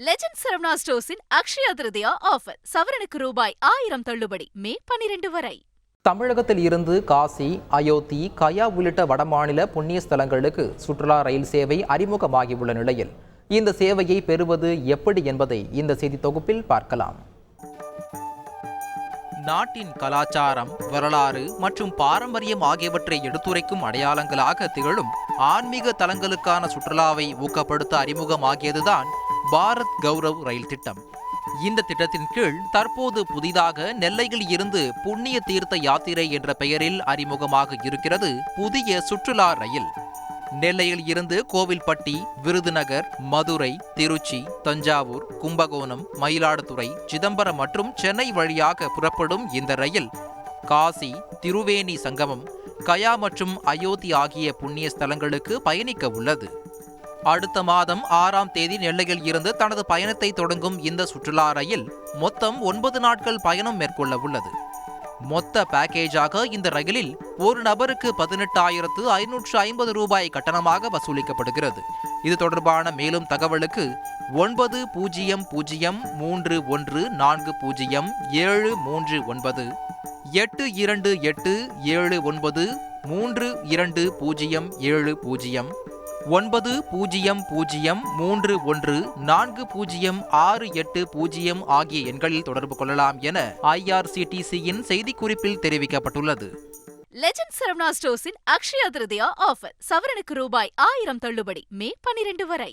Legend Saravana ஸ்டோர்ஸின் Akshaya Tritiya offer. சவரனுக்கு ரூபாய் 1000 தள்ளுபடி மே 12 வரை. தமிழகத்தில் இருந்து காசி, அயோத்தி, கயா உள்ளிட்ட வடமாநில புண்ணிய ஸ்தலங்களுக்கு சுற்றுலா ரயில் சேவை அறிமுகமாகியுள்ள நிலையில் இந்த சேவையை பெறுவது எப்படி என்பதை இந்த செய்தி தொகுப்பில் பார்க்கலாம். நாட்டின் கலாச்சாரம், வரலாறு மற்றும் பாரம்பரியம் ஆகியவற்றை எடுத்துரைக்கும் அடையாளங்களாக திகழும் ஆன்மீக தலங்களுக்கான சுற்றுலாவை ஊக்கப்படுத்த அறிமுகமாகியதுதான் பாரத் கௌரவ் ரயில் திட்டம். இந்த திட்டத்தின் கீழ் தற்போது புதிதாக நெல்லையில் இருந்து புண்ணிய தீர்த்த யாத்திரை என்ற பெயரில் அறிமுகமாக இருக்கிறது புதிய சுற்றுலா ரயில். நெல்லையில் இருந்து கோவில்பட்டி, விருதுநகர், மதுரை, திருச்சி, தஞ்சாவூர், கும்பகோணம், மயிலாடுதுறை, சிதம்பரம் மற்றும் சென்னை வழியாக புறப்படும் இந்த ரயில் காசி, திருவேணி சங்கமம், கயா மற்றும் அயோத்தி ஆகிய புண்ணிய ஸ்தலங்களுக்கு பயணிக்க உள்ளது. அடுத்த மாதம் 6ஆம் தேதி நெல்லையில் இருந்து தனது பயணத்தை தொடங்கும் இந்த சுற்றுலா ரயில் மொத்தம் 9 நாட்கள் பயணம் மேற்கொள்ள உள்ளது. மொத்த பேக்கேஜாக இந்த ரயிலில் ஒரு நபருக்கு 18,550 ரூபாய் கட்டணமாக வசூலிக்கப்படுகிறது. இது தொடர்பான மேலும் தகவலுக்கு 9031400739 828793207 9031406880 ஆகிய எண்களில் தொடர்பு கொள்ளலாம் என IRCTCயின் செய்திக்குறிப்பில் தெரிவிக்கப்பட்டுள்ளது. லெஜண்ட் சரவணா ஸ்டோர்ஸின் அக்ஷயா திருதியா ஆஃபர். சவரனுக்கு ரூபாய் 1000 தள்ளுபடி மே 12 வரை.